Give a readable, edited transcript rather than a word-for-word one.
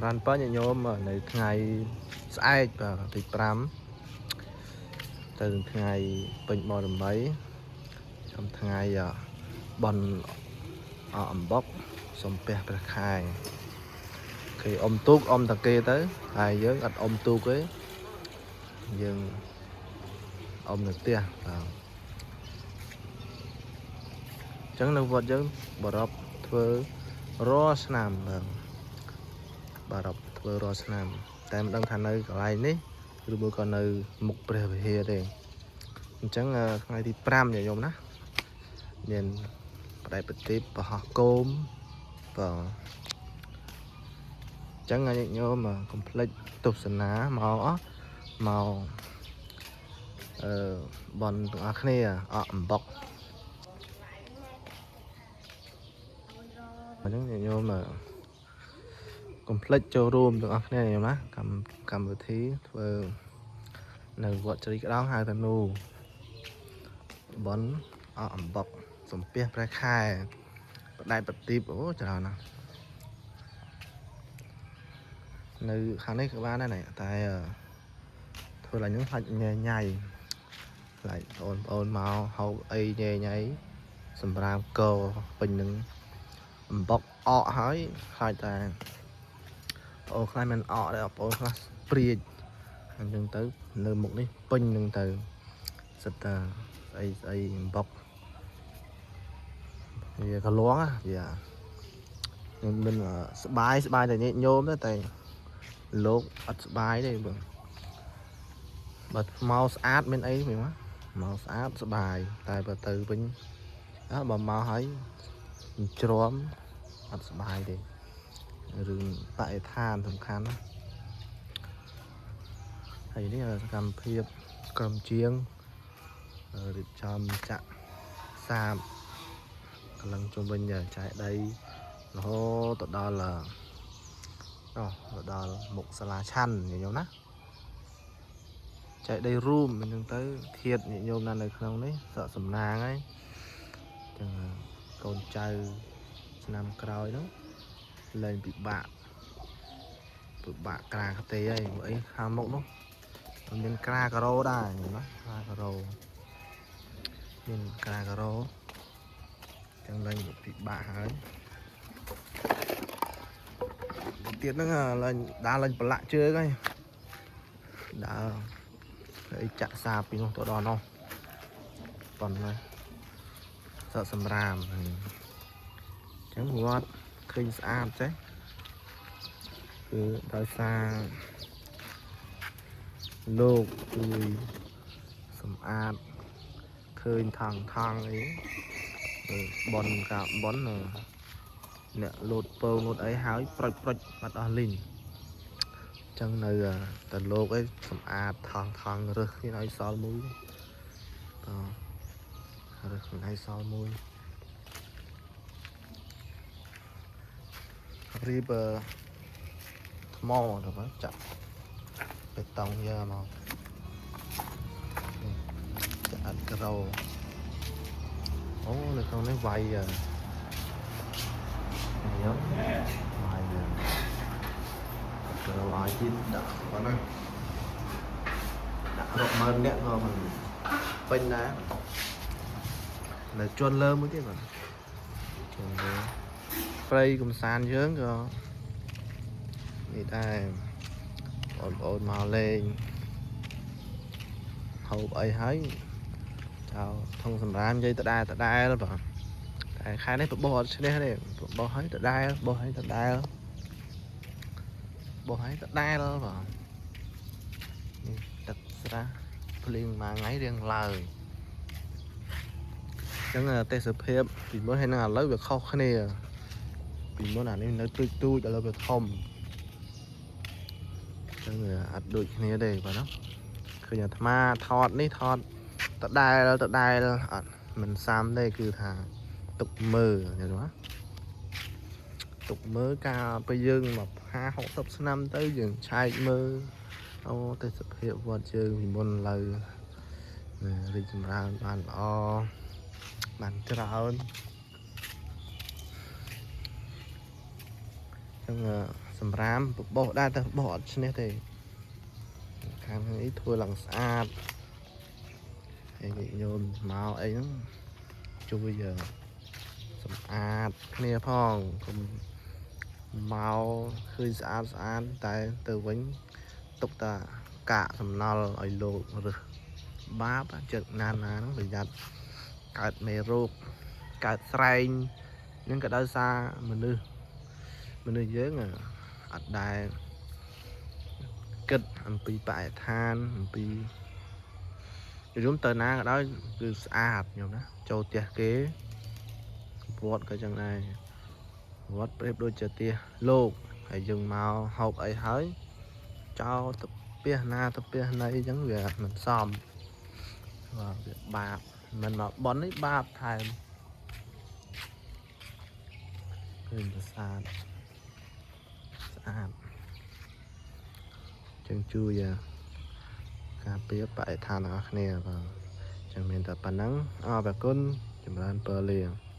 ร้านป้าเนี่ยโยมในថ្ងៃស្អែកទី5ទៅថ្ងៃពេញបរមីtrongថ្ងៃបន់អំបុកសំពះព្រះខែគេអុំទូកអុំតាគេទៅហើយយើងអត់អុំទូកទេយើងអុំនៅផ្ទះបាទអញ្ចឹងនៅវត្តយើងបរពធ្វើរាល់ឆ្នាំបរពធ្វើរាល់ឆ្នាំតែមិនដឹងថានៅកន្លែងនេះឬមួយក៏នៅមុខព្រះវិហារទេអញ្ចឹងថ្ងៃទី5ញោមណាមានបដិបត្តិប្រហោះគោមបាទអញ្ចឹងញោមកុំភ្លេចទស្សនាមកបនទាំងអស់គ្នាអំបុកអញ្ចឹងញោមកុំភ្លេចចូលរួមទាំងអស់គ្នាញោមណាកម្មវិធីធ្វើនៅវត្តជ្រៃក្តោងហៅថានូបនអំបុកសំពះព្រះខែបដិបត្តិអូច្រើនណាស់នៅខាងនេះក៏បានដែរតែធ្វើឡើងហ្នឹងខ្លាចញ៉ៃខ្លាចបងប្អូនមកហូបអីញ៉ៃសម្រាប់កពេញនឹងអំបុកអកហើយខ្លាចតែបងខ្លះមិនអកដែរបងខ្លះព្រាចអញ្ចឹងទៅនៅមុខនេះពេញនឹងទៅសិតតាស្អីអំបុកវាកលងវាខ្ញុំមិនស្បាយតែញោមទៅតែលោកអត់ស្បាយទេបងបើមកស្អាតមានអីមែនមកស្អាតស្បាយតែបើទៅវិញបើមកហើយជ្រាំអត់ស្បាយទេរឿងបរិស្ថានសំខាន់ណាហើយនេះសកម្មភាពក្រុមជាងរៀបចំចាក់សាបកន្លងជុំវិញចែកដីរហូតទៅដល់មុខសាលាឆាន់ញោមណាចែកដីរួមមិនហ្នឹងទៅធាតញោមនៅក្នុងនេះសក់សំណាងហើយចឹងកូនចៅឆ្នាំក្រោយហ្នឹងលែងពិបាកក្រាកទេហើយអីខាងមុខនោះមានក្រាការ៉ូដែរញោមណាក្រាការ៉ូមានក្រាការ៉ូចឹងលែងពិបាកហើយទៀតហ្នឹងឡើងដើរឡើងប្រឡាក់ជើងហើយដើរអីចាក់សាពីនោះទៅដល់នោះប៉ុណ្ណឹងសក់សម្រាមអញ្ចឹងវត្តឃើញស្អាតចេះគឺដោយសារលោកជួយសម្អាតឃើញថងអីបនកាបនអ្នកលោតពងលោតអីហើយប្រុចបាត់អស់លីងចឹងនៅតែលោកអីសម្អាតថងរើសគ្នាឲ្យសល់មួយរើសខ្លួនឲ្យសល់មួយរៀបថ្មទៅចាក់បេតុងយកមកចាក់អត់ក្រោអូនៅក្នុងនេះវាយញោមវាយក្រោឲ្យទៀតដាក់ប៉ុណ្ណឹងដាក់រាប់ម៉ឺនអ្នកក៏មិនពេញដែរនៅជន់លើមួយទៀតបាទជន់លើព្រៃកំសាន្តយើងក៏នេះដែរបងប្អូនមកលេងហូបអីហើយចៅធំសម្រាមនិយាយដដែលបាទតែខែនេះបបោះអត់ឈ្នះទេបោះឲ្យដដែលបោះឲ្យដដែលបាទនេះទឹកស្រះភ្លៀងមួយថ្ងៃរៀងឡើយអញ្ចឹងទេសភាពពីមុនហើយនឹងឥឡូវវាខុសគ្នាពីមុនអានេះនៅទូចឥឡូវវាធំអញ្ចឹងអត់ដូចគ្នាទេបាទណាឃើញអាត្មាថតនេះថតដដែលអត់មិនសាំទេគឺថាទុកមើលយល់ទេទុកមើលកាលពេលយើងមក50-60ឆ្នាំទៅយើងឆែកមើលអូទេសភាពវត្តយើងពីមុនឥឡូវរីកចម្រើនបានល្អបានច្រើនចឹងស សម្រាមបោះដែរតែបោះអត់ឈ្នះទេខាងនេះធ្វើឡើងស្អាតហើយនិយមមកអីហ្នឹងជួយសម្អាតគ្នាផងកុំមកឃើញស្អាតតែទៅវិញទុកតាកាកសំណល់ឲ្យលោករើសបាបចិត្តណាហ្នឹងប្រយ័ត្នកើតមេរោគកើតស្រែងនឹងក៏ដោយសារមនុស្សយើងអត់ដែលគិតអំពីបរិស្ថានអំពីខ្ញុំទៅណាក៏ដោយគឺស្អាតខ្ញុំណាចូលផ្ទះគេវត្តក៏ចឹងដែរវត្តប្រៀបដូចជាផ្ទះលោកហើយយើងមកហូបអីហើយចោលទៅផ្ទះណាទៅផ្ទះណីអញ្ចឹងវាមិនសមបាទវាបាបមិនមកបន់នេះបាបថែមឃើញប្រសាទស្អាតចឹងជួយការពារបរិស្ថានរបស់គ្នាបាទចឹងមានតែប៉ុណ្ណឹងអរគុណចម្រើនពរលា